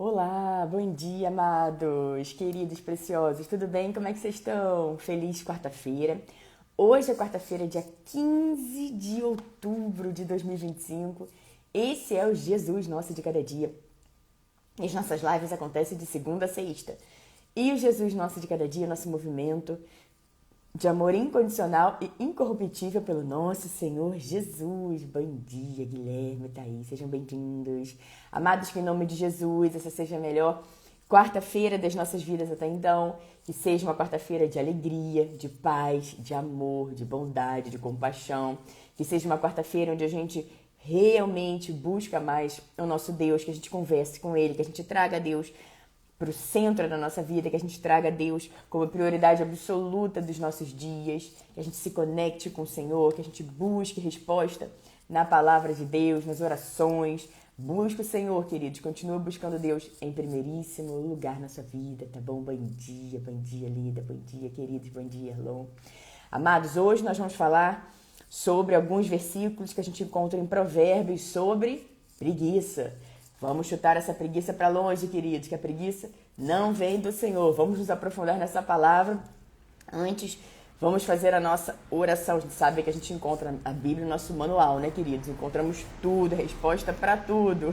Olá, bom dia, amados, queridos, preciosos, tudo bem? Como é que vocês estão? Feliz quarta-feira. Hoje é quarta-feira, dia 15 de outubro de 2025. Esse é o Jesus Nosso de Cada Dia. As nossas lives acontecem de segunda a sexta. E o Jesus Nosso de Cada Dia, nosso movimento de amor incondicional e incorruptível pelo nosso Senhor Jesus. Bom dia, Guilherme, Thaís, sejam bem-vindos. Amados, que em nome de Jesus, essa seja a melhor quarta-feira das nossas vidas até então, que seja uma quarta-feira de alegria, de paz, de amor, de bondade, de compaixão, que seja uma quarta-feira onde a gente realmente busca mais o nosso Deus, que a gente converse com Ele, que a gente traga a Deus para o centro da nossa vida, que a gente traga Deus como prioridade absoluta dos nossos dias, que a gente se conecte com o Senhor, que a gente busque resposta na palavra de Deus, nas orações. Busca o Senhor, queridos. Continua buscando Deus em primeiríssimo lugar na sua vida, tá bom? Bom dia, Lida. Bom dia, queridos. Bom dia, Erlon. Amados, hoje nós vamos falar sobre alguns versículos que a gente encontra em Provérbios sobre preguiça. Vamos chutar essa preguiça para longe, queridos, que a preguiça não vem do Senhor. Vamos nos aprofundar nessa palavra. Antes, vamos fazer a nossa oração. A gente sabe que a gente encontra a Bíblia no nosso manual, né, queridos? Encontramos tudo, resposta para tudo.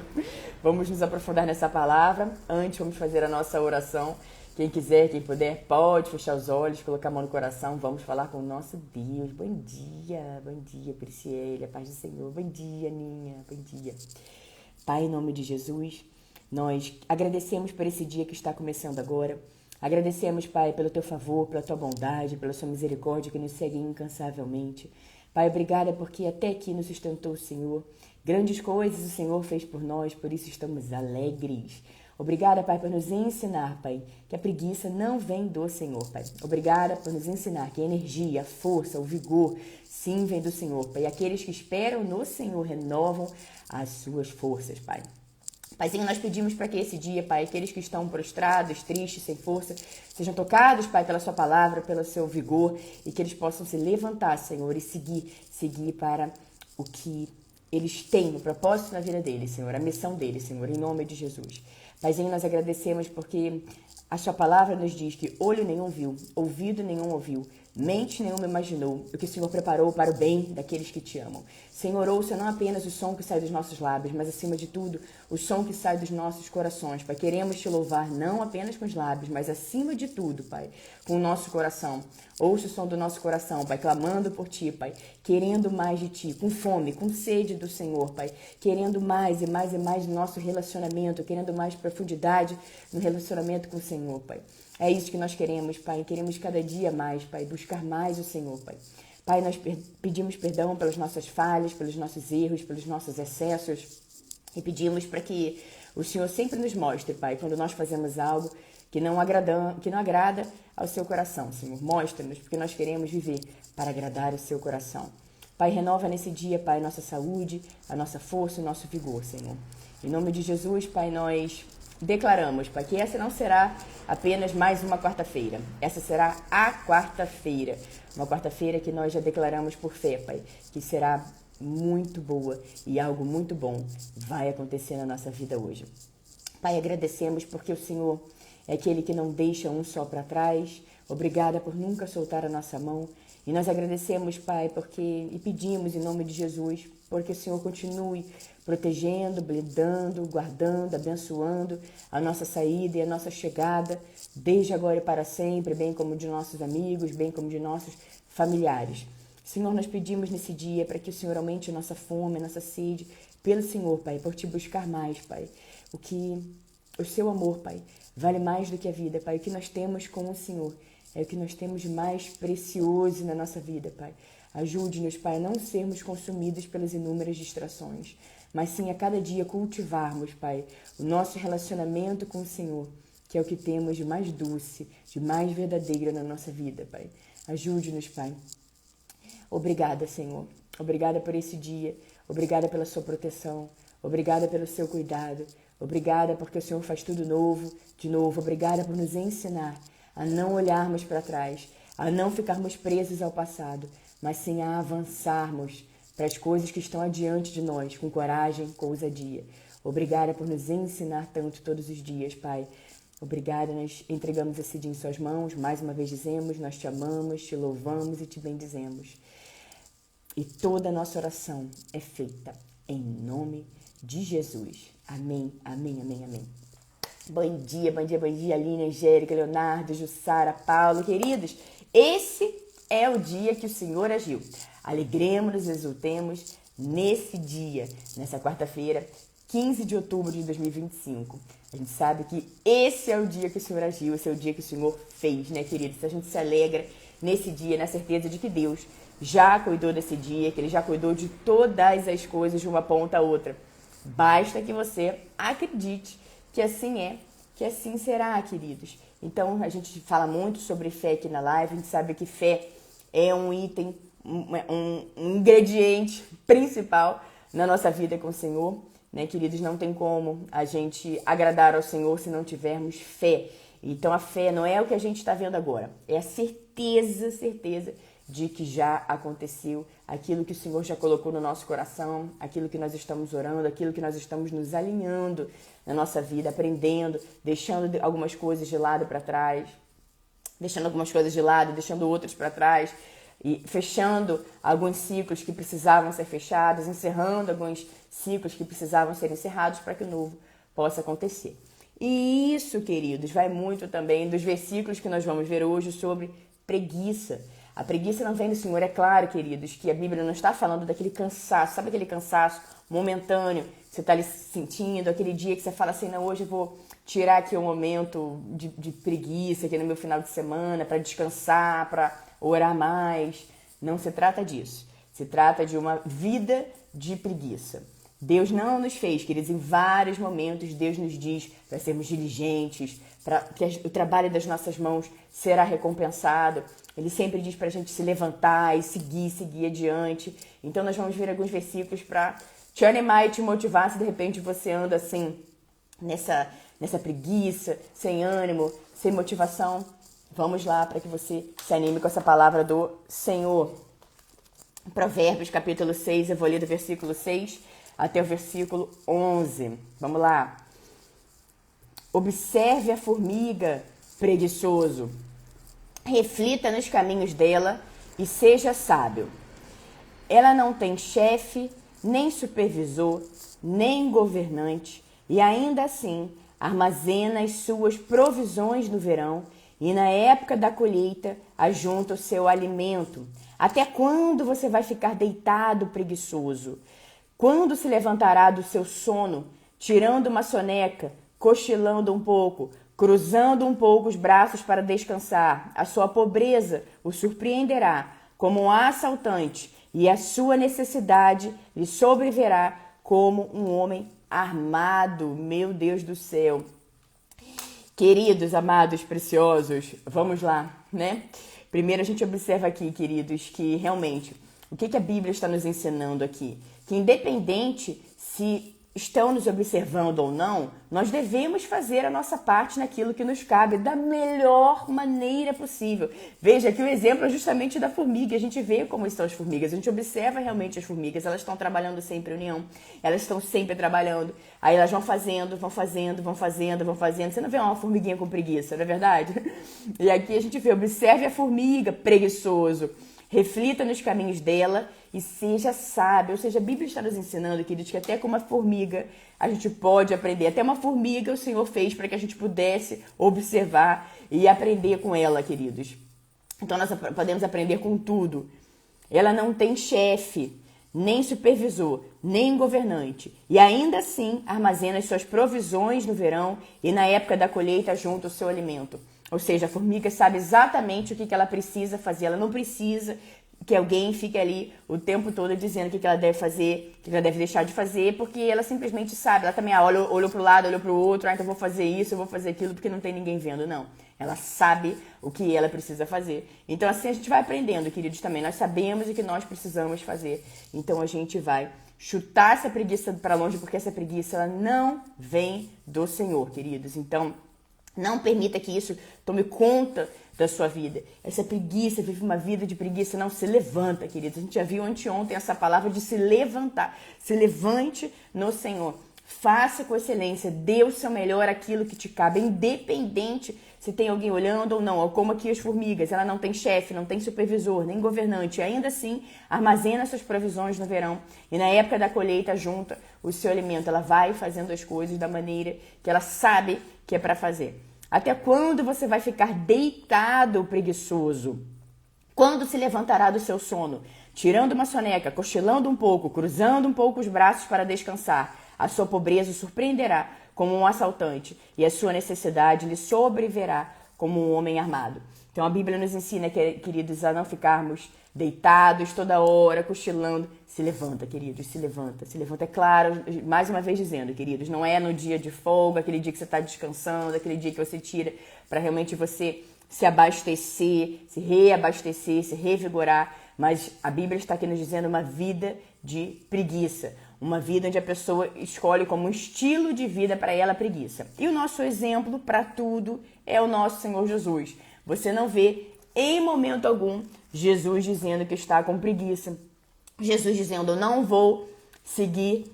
Vamos nos aprofundar nessa palavra. Antes, vamos fazer a nossa oração. Quem quiser, quem puder, pode fechar os olhos, colocar a mão no coração. Vamos falar com o nosso Deus. Bom dia, Prisciele, a paz do Senhor. Bom dia, Ninha, bom dia. Pai, em nome de Jesus, nós agradecemos por esse dia que está começando agora. Agradecemos, Pai, pelo Teu favor, pela Tua bondade, pela Sua misericórdia que nos segue incansavelmente. Pai, obrigada porque até aqui nos sustentou o Senhor. Grandes coisas o Senhor fez por nós, por isso estamos alegres. Obrigada, Pai, por nos ensinar, Pai, que a preguiça não vem do Senhor, Pai. Obrigada por nos ensinar que a energia, a força, o vigor, sim, vem do Senhor, Pai. E aqueles que esperam no Senhor renovam as suas forças, Pai. Paizinho, nós pedimos para que esse dia, Pai, aqueles que estão prostrados, tristes, sem força, sejam tocados, Pai, pela Sua palavra, pelo Seu vigor, e que eles possam se levantar, Senhor, e seguir para o que eles têm, o propósito na vida deles, Senhor, a missão deles, Senhor, em nome de Jesus. Paizinho, nós agradecemos porque a Sua palavra nos diz que olho nenhum viu, ouvido nenhum ouviu, mente nenhuma imaginou o que o Senhor preparou para o bem daqueles que te amam. Senhor, ouça não apenas o som que sai dos nossos lábios, mas acima de tudo, o som que sai dos nossos corações. Pai, queremos te louvar não apenas com os lábios, mas acima de tudo, Pai, com o nosso coração. Ouça o som do nosso coração, Pai, clamando por Ti, Pai, querendo mais de Ti, com fome, com sede do Senhor, Pai, querendo mais e mais e mais do nosso relacionamento, querendo mais profundidade no relacionamento com o Senhor, Pai. É isso que nós queremos, Pai. Queremos cada dia mais, Pai, buscar mais o Senhor, Pai. Pai, nós pedimos perdão pelas nossas falhas, pelos nossos erros, pelos nossos excessos. E pedimos para que o Senhor sempre nos mostre, Pai, quando nós fazemos algo que não agrada ao Seu coração, Senhor. Mostra-nos, porque nós queremos viver para agradar o Seu coração. Pai, renova nesse dia, Pai, nossa saúde, a nossa força, o nosso vigor, Senhor. Em nome de Jesus, Pai, nós declaramos, Pai, que essa não será apenas mais uma quarta-feira. Essa será a quarta-feira. Uma quarta-feira que nós já declaramos por fé, Pai, que será muito boa e algo muito bom vai acontecer na nossa vida hoje. Pai, agradecemos porque o Senhor é aquele que não deixa um só para trás. Obrigada por nunca soltar a nossa mão. E nós agradecemos, Pai, e pedimos em nome de Jesus, porque o Senhor continue protegendo, blindando, guardando, abençoando a nossa saída e a nossa chegada, desde agora e para sempre, bem como de nossos amigos, bem como de nossos familiares. Senhor, nós pedimos nesse dia para que o Senhor aumente a nossa fome, a nossa sede pelo Senhor, Pai, por Te buscar mais, Pai. O Seu amor, Pai, vale mais do que a vida, Pai. O que nós temos com o Senhor é o que nós temos de mais precioso na nossa vida, Pai. Ajude-nos, Pai, a não sermos consumidos pelas inúmeras distrações, mas sim a cada dia cultivarmos, Pai, o nosso relacionamento com o Senhor, que é o que temos de mais doce, de mais verdadeiro na nossa vida, Pai. Ajude-nos, Pai. Obrigada, Senhor. Obrigada por esse dia. Obrigada pela Sua proteção. Obrigada pelo Seu cuidado. Obrigada porque o Senhor faz tudo novo, de novo. Obrigada por nos ensinar a não olharmos para trás, a não ficarmos presos ao passado, mas sim a avançarmos para as coisas que estão adiante de nós, com coragem, com ousadia. Obrigada por nos ensinar tanto todos os dias, Pai. Obrigada, nós entregamos esse dia em suas mãos. Mais uma vez dizemos, nós te amamos, te louvamos e te bendizemos. E toda a nossa oração é feita em nome de Jesus. Amém, amém, amém, amém. Bom dia, bom dia, bom dia, Aline, Angélica, Leonardo, Jussara, Paulo. Queridos, esse é o dia que o Senhor agiu. Alegremos-nos, exultemos nesse dia, nessa quarta-feira, 15 de outubro de 2025. A gente sabe que esse é o dia que o Senhor agiu, esse é o dia que o Senhor fez, né, queridos? A gente se alegra nesse dia, na certeza de que Deus já cuidou desse dia, que Ele já cuidou de todas as coisas de uma ponta a outra. Basta que você acredite que assim é, que assim será, queridos. Então, a gente fala muito sobre fé aqui na live, a gente sabe que fé é um item, um ingrediente principal na nossa vida com o Senhor, né, queridos? Não tem como a gente agradar ao Senhor se não tivermos fé. Então, a fé não é o que a gente está vendo agora, é a certeza de que já aconteceu aquilo que o Senhor já colocou no nosso coração, aquilo que nós estamos orando, aquilo que nós estamos nos alinhando na nossa vida, aprendendo, deixando algumas coisas de lado para trás, deixando algumas coisas de lado, deixando outras para trás, e fechando alguns ciclos que precisavam ser fechados, encerrando alguns ciclos que precisavam ser encerrados para que o novo possa acontecer. E isso, queridos, vai muito também dos versículos que nós vamos ver hoje sobre preguiça. A preguiça não vem do Senhor, é claro, queridos, que a Bíblia não está falando daquele cansaço, sabe aquele cansaço momentâneo que você está ali sentindo, aquele dia que você fala assim, não, hoje eu vou tirar aqui um momento de preguiça aqui no meu final de semana para descansar, para orar mais. Não se trata disso, se trata de uma vida de preguiça. Deus não nos fez, queridos, em vários momentos Deus nos diz para sermos diligentes, para que o trabalho das nossas mãos será recompensado. Ele sempre diz para a gente se levantar e seguir adiante. Então nós vamos ver alguns versículos para te animar e te motivar se de repente você anda assim, nessa preguiça, sem ânimo, sem motivação. Vamos lá para que você se anime com essa palavra do Senhor. Provérbios capítulo 6, eu vou ler do versículo 6 até o versículo 11. Vamos lá. Observe a formiga, preguiçoso. Reflita nos caminhos dela e seja sábio. Ela não tem chefe, nem supervisor, nem governante, e ainda assim armazena as suas provisões no verão e na época da colheita ajunta o seu alimento. Até quando você vai ficar deitado, preguiçoso? Quando se levantará do seu sono, tirando uma soneca, cochilando um pouco, cruzando um pouco os braços para descansar? A sua pobreza o surpreenderá como um assaltante e a sua necessidade lhe sobrevirá como um homem armado. Meu Deus do céu. Queridos, amados, preciosos, vamos lá, né? Primeiro a gente observa aqui, queridos, que realmente, o que a Bíblia está nos ensinando aqui? Que independente se estão nos observando ou não, nós devemos fazer a nossa parte naquilo que nos cabe da melhor maneira possível. Veja que o exemplo é justamente da formiga. A gente vê como estão as formigas, a gente observa realmente as formigas, elas estão trabalhando sempre em união, elas estão sempre trabalhando, aí elas vão fazendo. Você não vê uma formiguinha com preguiça, não é verdade? E aqui a gente vê, observe a formiga, preguiçoso. Reflita nos caminhos dela e seja sábio. Ou seja, a Bíblia está nos ensinando, queridos, que até com uma formiga a gente pode aprender. Até uma formiga o Senhor fez para que a gente pudesse observar e aprender com ela, queridos. Então nós podemos aprender com tudo. Ela não tem chefe, nem supervisor, nem governante. E ainda assim armazena as suas provisões no verão e na época da colheita junto ao seu alimento. Ou seja, a formiga sabe exatamente o que ela precisa fazer. Ela não precisa que alguém fique ali o tempo todo dizendo o que ela deve fazer, o que ela deve deixar de fazer, porque ela simplesmente sabe. Ela também olhou para o lado, olhou para o outro, então eu vou fazer isso, eu vou fazer aquilo, porque não tem ninguém vendo. Não. Ela sabe o que ela precisa fazer. Então assim a gente vai aprendendo, queridos, também. Nós sabemos o que nós precisamos fazer. Então a gente vai chutar essa preguiça para longe, porque essa preguiça ela não vem do Senhor, queridos. Então não permita que isso tome conta da sua vida. Essa preguiça, vive uma vida de preguiça, não se levanta, queridos. A gente já viu anteontem essa palavra de se levantar. Se levante no Senhor. Faça com excelência, dê o seu melhor aquilo que te cabe, independente se tem alguém olhando ou não. Ou como aqui as formigas, ela não tem chefe, não tem supervisor, nem governante. E ainda assim, armazena suas provisões no verão. E na época da colheita, junta o seu alimento. Ela vai fazendo as coisas da maneira que ela sabe que é para fazer. Até quando você vai ficar deitado, preguiçoso? Quando se levantará do seu sono? Tirando uma soneca, cochilando um pouco, cruzando um pouco os braços para descansar. A sua pobreza o surpreenderá como um assaltante e a sua necessidade lhe sobrevirá como um homem armado. Então a Bíblia nos ensina, queridos, a não ficarmos deitados toda hora, cochilando. Se levanta, queridos, se levanta, se levanta. É claro, mais uma vez dizendo, queridos, não é no dia de folga, aquele dia que você está descansando, aquele dia que você tira para realmente você se abastecer, se reabastecer, se revigorar. Mas a Bíblia está aqui nos dizendo uma vida de preguiça. Uma vida onde a pessoa escolhe como um estilo de vida para ela a preguiça. E o nosso exemplo para tudo é o nosso Senhor Jesus. Você não vê em momento algum Jesus dizendo que está com preguiça. Jesus dizendo, eu não vou seguir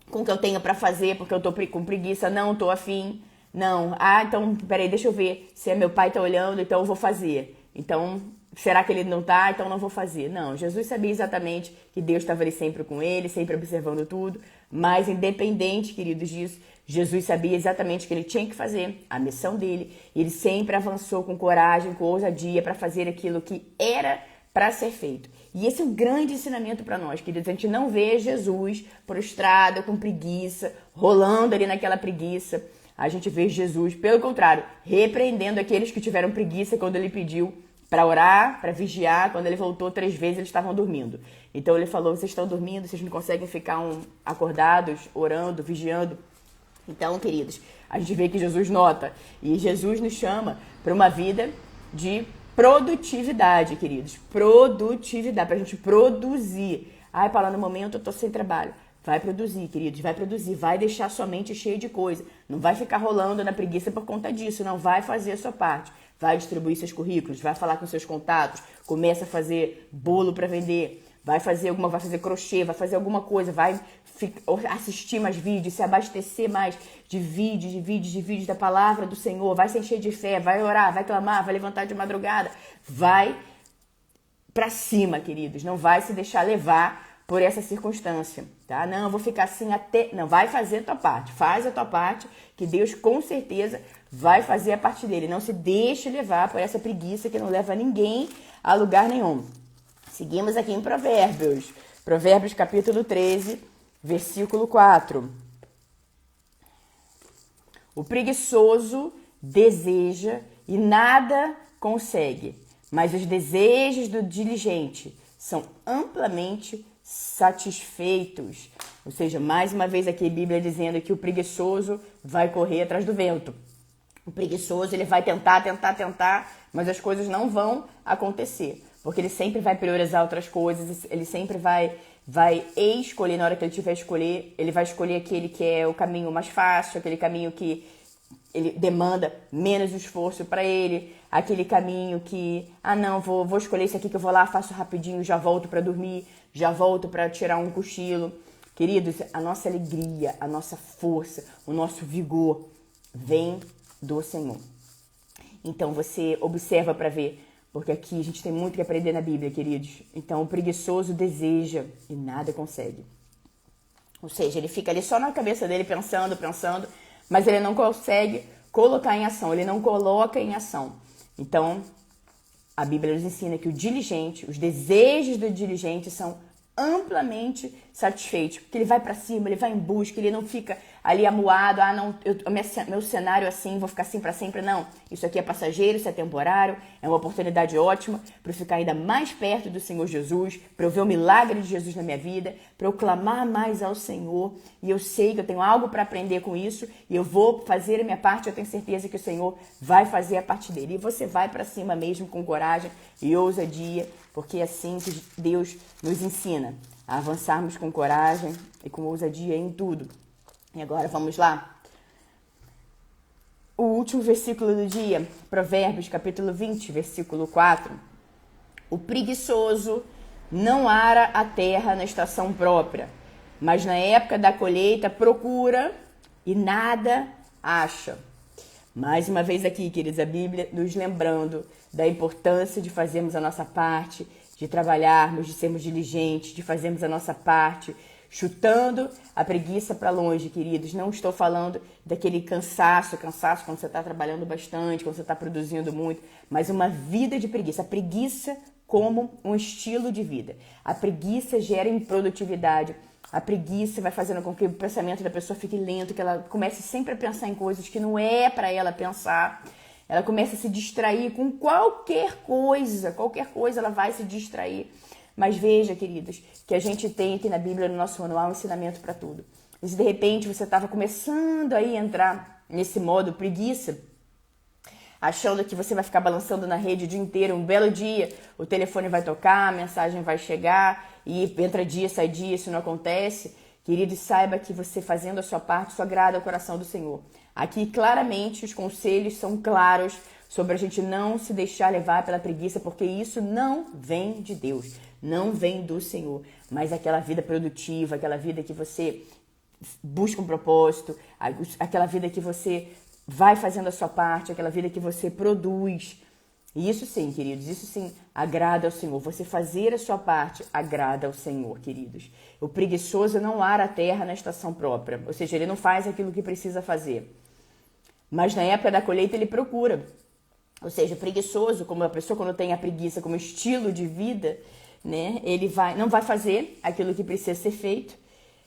com o que eu tenho para fazer porque eu estou com preguiça, não estou afim. Não, então, peraí, deixa eu ver se meu pai está olhando, então eu vou fazer. Então, será que ele não está? Então não vou fazer. Não, Jesus sabia exatamente que Deus estava ali sempre com ele, sempre observando tudo, mas independente, queridos, disso, Jesus sabia exatamente o que ele tinha que fazer, a missão dele, e ele sempre avançou com coragem, com ousadia para fazer aquilo que era para ser feito. E esse é um grande ensinamento para nós, queridos. A gente não vê Jesus prostrado, com preguiça, rolando ali naquela preguiça. A gente vê Jesus, pelo contrário, repreendendo aqueles que tiveram preguiça quando ele pediu para orar, para vigiar. Quando ele voltou 3 vezes, eles estavam dormindo. Então ele falou, vocês estão dormindo, vocês não conseguem ficar acordados, orando, vigiando. Então, queridos, a gente vê que Jesus nota. E Jesus nos chama para uma vida de produtividade, queridos. Produtividade, para a gente produzir. Ai, Paula, no momento eu estou sem trabalho. Vai produzir, queridos, vai produzir, vai deixar sua mente cheia de coisa. Não vai ficar rolando na preguiça por conta disso, não vai fazer a sua parte. Vai distribuir seus currículos, vai falar com seus contatos, começa a fazer bolo para vender, vai fazer crochê, vai fazer alguma coisa, vai assistir mais vídeos, se abastecer mais de vídeos da palavra do Senhor, vai se encher de fé, vai orar, vai clamar, vai levantar de madrugada, vai para cima, queridos, não vai se deixar levar por essa circunstância, tá? Não, eu vou ficar assim até... Não, vai fazer a tua parte. Faz a tua parte, que Deus com certeza vai fazer a parte dele. Não se deixe levar por essa preguiça que não leva ninguém a lugar nenhum. Seguimos aqui em Provérbios. Provérbios capítulo 13, versículo 4. O preguiçoso deseja e nada consegue, mas os desejos do diligente são amplamente satisfeitos. Ou seja, mais uma vez aqui a Bíblia dizendo que o preguiçoso vai correr atrás do vento. O preguiçoso, ele vai tentar, mas as coisas não vão acontecer. Porque ele sempre vai priorizar outras coisas, ele sempre vai escolher, na hora que ele tiver escolher, ele vai escolher aquele que é o caminho mais fácil, aquele caminho que ele demanda menos esforço para ele, aquele caminho que, vou escolher esse aqui que eu vou lá, faço rapidinho, já volto para dormir, já volto para tirar um cochilo. Queridos, a nossa alegria, a nossa força, o nosso vigor vem do Senhor. Então você observa para ver, porque aqui a gente tem muito que aprender na Bíblia, queridos. Então o preguiçoso deseja e nada consegue. Ou seja, ele fica ali só na cabeça dele pensando, mas ele não consegue colocar em ação, ele não coloca em ação. Então, a Bíblia nos ensina que o diligente, os desejos do diligente são amplamente satisfeitos, porque ele vai para cima, ele vai em busca, ele não fica ali amuado, meu cenário é assim, vou ficar assim para sempre, não. Isso aqui é passageiro, isso é temporário, é uma oportunidade ótima para eu ficar ainda mais perto do Senhor Jesus, para eu ver o milagre de Jesus na minha vida, para eu clamar mais ao Senhor, e eu sei que eu tenho algo para aprender com isso, e eu vou fazer a minha parte, eu tenho certeza que o Senhor vai fazer a parte dele, e você vai para cima mesmo com coragem e ousadia, porque é assim que Deus nos ensina a avançarmos com coragem e com ousadia em tudo. E agora vamos lá. O último versículo do dia, Provérbios capítulo 20, versículo 4. O preguiçoso não ara a terra na estação própria, mas na época da colheita procura e nada acha. Mais uma vez aqui, queridos, a Bíblia nos lembrando da importância de fazermos a nossa parte, de trabalharmos, de sermos diligentes, de fazermos a nossa parte, chutando a preguiça para longe, queridos. Não estou falando daquele cansaço quando você está trabalhando bastante, quando você está produzindo muito, mas uma vida de preguiça. A preguiça como um estilo de vida. A preguiça gera improdutividade. A preguiça vai fazendo com que o pensamento da pessoa fique lento, que ela comece sempre a pensar em coisas que não é para ela pensar. Ela começa a se distrair com qualquer coisa ela vai se distrair. Mas veja, queridos, que a gente tem aqui na Bíblia, no nosso manual, um ensinamento para tudo. E se de repente você estava começando aí a entrar nesse modo preguiça, achando que você vai ficar balançando na rede o dia inteiro, um belo dia, o telefone vai tocar, a mensagem vai chegar, e entra dia, sai dia, isso não acontece, querido, saiba que você fazendo a sua parte, isso agrada ao coração do Senhor. Aqui, claramente, os conselhos são claros sobre a gente não se deixar levar pela preguiça, porque isso não vem de Deus, não vem do Senhor, mas aquela vida produtiva, aquela vida que você busca um propósito, aquela vida que você vai fazendo a sua parte, aquela vida que você produz. E isso sim, queridos, isso sim agrada ao Senhor. Você fazer a sua parte agrada ao Senhor, queridos. O preguiçoso não ara a terra na estação própria, ou seja, ele não faz aquilo que precisa fazer. Mas na época da colheita ele procura. Ou seja, preguiçoso, como a pessoa quando tem a preguiça como estilo de vida, né, ele não vai fazer aquilo que precisa ser feito,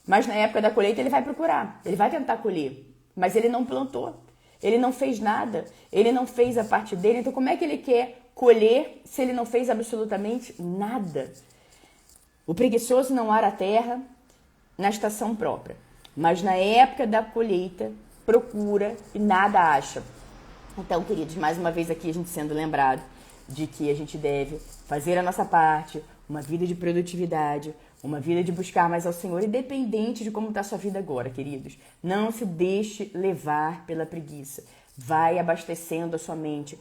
mas na época da colheita ele vai procurar, ele vai tentar colher, mas ele não plantou. Ele não fez nada, ele não fez a parte dele, então como é que ele quer colher se ele não fez absolutamente nada? O preguiçoso não ara a terra na estação própria, mas na época da colheita procura e nada acha. Então, queridos, mais uma vez aqui a gente sendo lembrado de que a gente deve fazer a nossa parte, uma vida de produtividade, uma vida de buscar mais ao Senhor, independente de como está a sua vida agora, queridos. Não se deixe levar pela preguiça. Vai abastecendo a sua mente,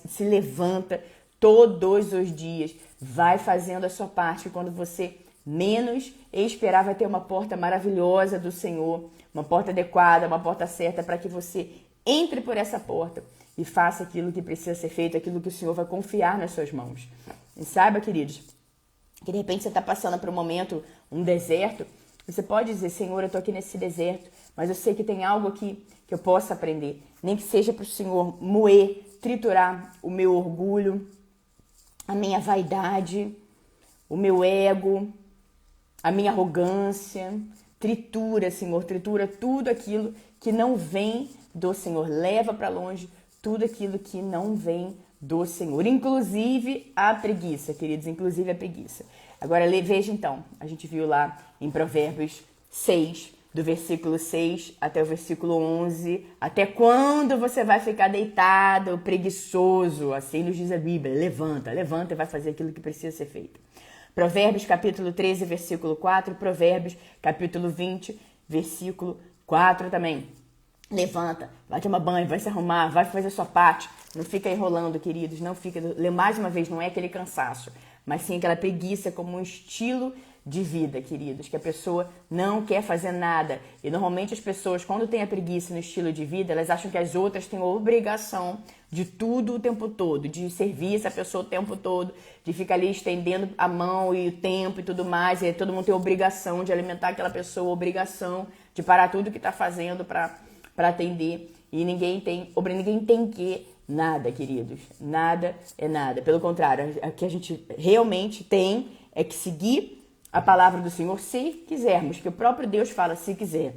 se levanta todos os dias, vai fazendo a sua parte. Quando você menos esperar, vai ter uma porta maravilhosa do Senhor, uma porta adequada, uma porta certa para que você entre por essa porta e faça aquilo que precisa ser feito, aquilo que o Senhor vai confiar nas suas mãos. E saiba, queridos, que de repente você está passando por um momento, um deserto, você pode dizer, Senhor, eu estou aqui nesse deserto, mas eu sei que tem algo aqui que eu possa aprender. Nem que seja para o Senhor moer, triturar o meu orgulho, a minha vaidade, o meu ego, a minha arrogância. Tritura, Senhor, tritura tudo aquilo que não vem do Senhor. Leva para longe tudo aquilo que não vem do Senhor, inclusive a preguiça, queridos, inclusive a preguiça. Agora, veja então, a gente viu lá em Provérbios 6, do versículo 6 até o versículo 11, até quando você vai ficar deitado, preguiçoso, assim nos diz a Bíblia, levanta e vai fazer aquilo que precisa ser feito. Provérbios capítulo 13, versículo 4, Provérbios capítulo 20, versículo 4 também. Levanta, vai tomar banho, vai se arrumar, vai fazer a sua parte. Não fica enrolando, queridos, não fica... Mais uma vez, não é aquele cansaço, mas sim aquela preguiça como um estilo de vida, queridos, que a pessoa não quer fazer nada. E normalmente as pessoas, quando têm a preguiça no estilo de vida, elas acham que as outras têm a obrigação de tudo o tempo todo, de servir essa pessoa o tempo todo, de ficar ali estendendo a mão e o tempo e tudo mais. E todo mundo tem a obrigação de alimentar aquela pessoa, a obrigação de parar tudo que está fazendo para atender. E ninguém tem que nada, queridos. Nada é nada. Pelo contrário, o que a gente realmente tem é que seguir a palavra do Senhor se quisermos, que o próprio Deus fala se quiser.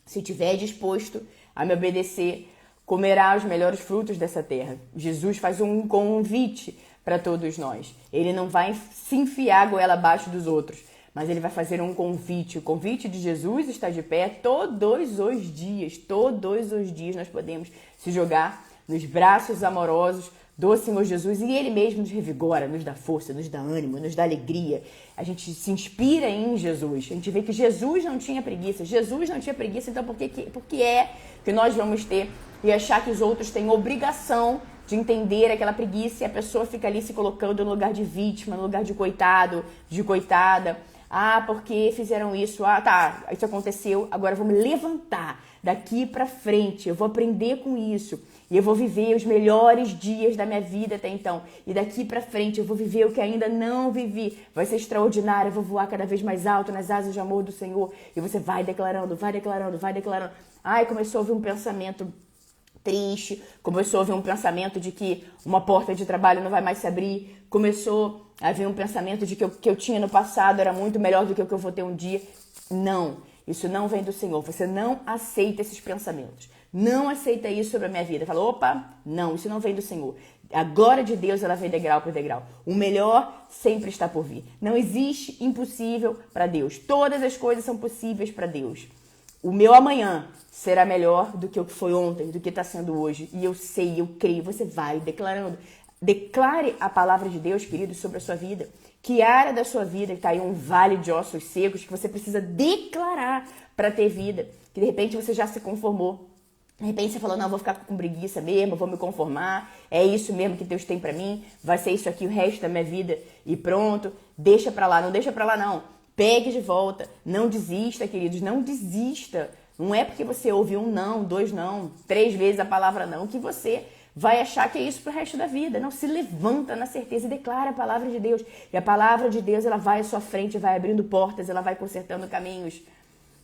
Se estiver disposto a me obedecer, comerá os melhores frutos dessa terra. Jesus faz um convite para todos nós. Ele não vai se enfiar a goela abaixo dos outros, mas ele vai fazer um convite. O convite de Jesus está de pé todos os dias. Todos os dias nós podemos se jogar nos braços amorosos do Senhor Jesus e Ele mesmo nos revigora, nos dá força, nos dá ânimo, nos dá alegria. A gente se inspira em Jesus. A gente vê que Jesus não tinha preguiça. Jesus não tinha preguiça, então por que é que nós vamos ter e achar que os outros têm obrigação de entender aquela preguiça e a pessoa fica ali se colocando no lugar de vítima, no lugar de coitado, de coitada. Ah, porque fizeram isso? Ah, tá, isso aconteceu, agora eu vou me levantar daqui pra frente, eu vou aprender com isso e eu vou viver os melhores dias da minha vida até então. E daqui pra frente eu vou viver o que ainda não vivi. Vai ser extraordinário, eu vou voar cada vez mais alto nas asas de amor do Senhor. E você vai declarando, vai declarando, vai declarando. Ai, começou a ouvir um pensamento triste, começou a vir um pensamento de que uma porta de trabalho não vai mais se abrir, começou a vir um pensamento de que o que eu tinha no passado era muito melhor do que o que eu vou ter um dia. Não, isso não vem do Senhor, você não aceita esses pensamentos, não aceita isso sobre a minha vida. Fala, opa, não, isso não vem do Senhor. A glória de Deus, ela vem degrau por degrau. O melhor sempre está por vir. Não existe impossível para Deus, todas as coisas são possíveis para Deus. O meu amanhã será melhor do que o que foi ontem, do que está sendo hoje. E eu sei, eu creio. Você vai declarando. Declare a palavra de Deus, querido, sobre a sua vida. Que área da sua vida está aí um vale de ossos secos que você precisa declarar para ter vida. Que de repente você já se conformou. De repente você falou, não, vou ficar com preguiça mesmo, vou me conformar. É isso mesmo que Deus tem para mim. Vai ser isso aqui o resto da minha vida e pronto. Deixa para lá, não deixa para lá não. Pegue de volta, não desista, queridos, não desista. Não é porque você ouviu um não, 2 não, 3 vezes a palavra não, que você vai achar que é isso pro resto da vida. Não, se levanta na certeza e declara a palavra de Deus. E a palavra de Deus, ela vai à sua frente, vai abrindo portas, ela vai consertando caminhos.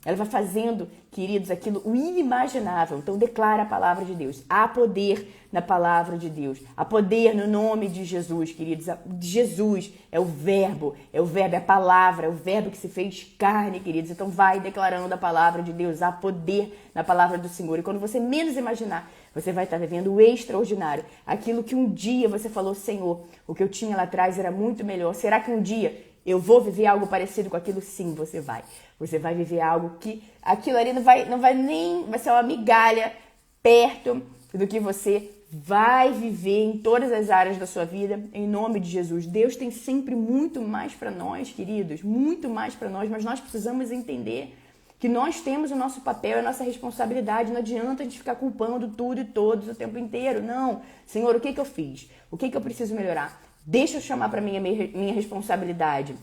Ela vai fazendo, queridos, aquilo o inimaginável. Então declara a palavra de Deus. Há poder na palavra de Deus. Há poder no nome de Jesus, queridos. Jesus é o verbo, é a palavra, é o verbo que se fez carne, queridos. Então vai declarando a palavra de Deus. Há poder na palavra do Senhor. E quando você menos imaginar, você vai estar vivendo o extraordinário. Aquilo que um dia você falou, Senhor, o que eu tinha lá atrás era muito melhor. Será que um dia eu vou viver algo parecido com aquilo? Sim, você vai. Você vai viver algo que aquilo ali não vai nem, vai ser uma migalha perto do que você vai viver em todas as áreas da sua vida, em nome de Jesus. Deus tem sempre muito mais para nós, queridos, muito mais para nós, mas nós precisamos entender que nós temos o nosso papel, a nossa responsabilidade. Não adianta a gente ficar culpando tudo e todos o tempo inteiro. Não. Senhor, o que eu fiz? O que eu preciso melhorar? Deixa eu chamar para mim a minha responsabilidade.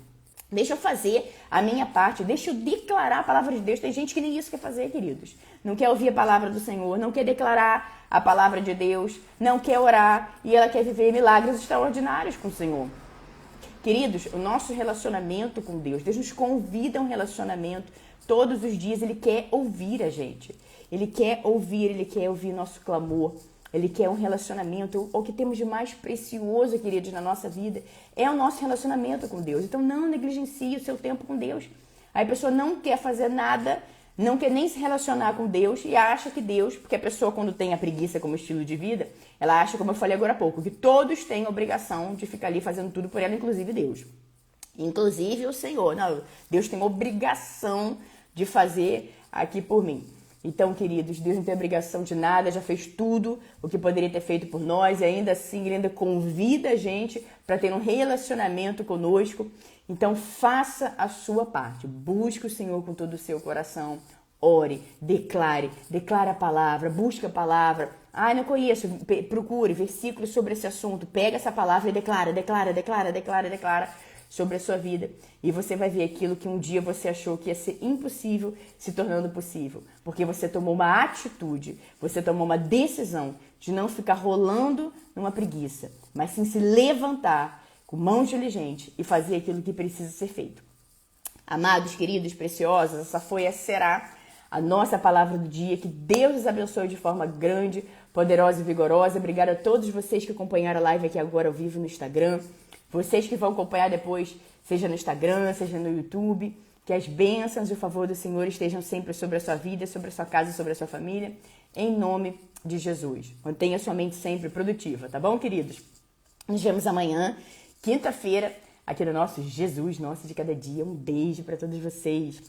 Deixa eu fazer a minha parte. Deixa eu declarar a palavra de Deus. Tem gente que nem isso quer fazer, queridos. Não quer ouvir a palavra do Senhor. Não quer declarar a palavra de Deus. Não quer orar. E ela quer viver milagres extraordinários com o Senhor. Queridos, o nosso relacionamento com Deus, Deus nos convida a um relacionamento todos os dias. Ele quer ouvir a gente. Ele quer ouvir nosso clamor. Ele quer um relacionamento. O que temos de mais precioso, queridos, na nossa vida é o nosso relacionamento com Deus. Então não negligencie o seu tempo com Deus. Aí a pessoa não quer fazer nada, não quer nem se relacionar com Deus e acha que Deus, porque a pessoa quando tem a preguiça como estilo de vida, ela acha, como eu falei agora há pouco, que todos têm a obrigação de ficar ali fazendo tudo por ela, inclusive Deus. Inclusive o Senhor. Não, Deus tem obrigação de fazer aqui por mim. Então, queridos, Deus não tem obrigação de nada, já fez tudo o que poderia ter feito por nós e ainda assim Ele ainda convida a gente para ter um relacionamento conosco. Então, faça a sua parte, busque o Senhor com todo o seu coração, ore, declare a palavra, busque a palavra. Ah, não conheço, procure versículos sobre esse assunto, pega essa palavra e declara sobre a sua vida e você vai ver aquilo que um dia você achou que ia ser impossível se tornando possível, porque você tomou uma atitude, você tomou uma decisão de não ficar rolando numa preguiça, mas sim se levantar com mãos diligentes e fazer aquilo que precisa ser feito. Amados, queridos, preciosos, essa será a nossa palavra do dia. Que Deus os abençoe de forma grande, poderosa e vigorosa. Obrigada a todos vocês que acompanharam a live aqui agora ao vivo no Instagram. Vocês que vão acompanhar depois, seja no Instagram, seja no YouTube, que as bênçãos e o favor do Senhor estejam sempre sobre a sua vida, sobre a sua casa, sobre a sua família, em nome de Jesus. Mantenha sua mente sempre produtiva, tá bom, queridos? Nos vemos amanhã, quinta-feira, aqui no nosso Jesus, nosso de cada dia. Um beijo para todos vocês.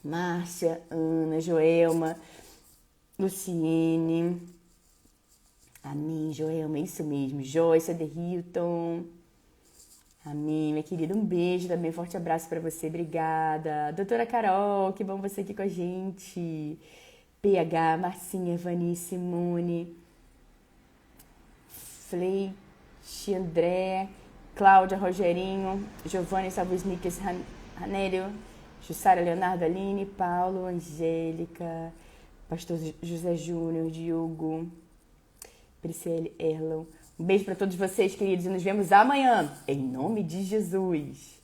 Márcia, Ana, Joelma, Luciene. Amém, Joelma, isso mesmo. Joyce, Aderhilton. Amém, minha querida. Um beijo também, forte abraço para você. Obrigada. Doutora Carol, que bom você aqui com a gente. PH, Marcinha, Vani, Simone, Fleite, André, Cláudia, Rogerinho, Giovanni, Salvo Snickers, Anélio, Jussara, Leonardo, Aline, Paulo, Angélica, Pastor José Júnior, Diogo, Priscile, Erlon. Um beijo para todos vocês, queridos, e nos vemos amanhã, em nome de Jesus.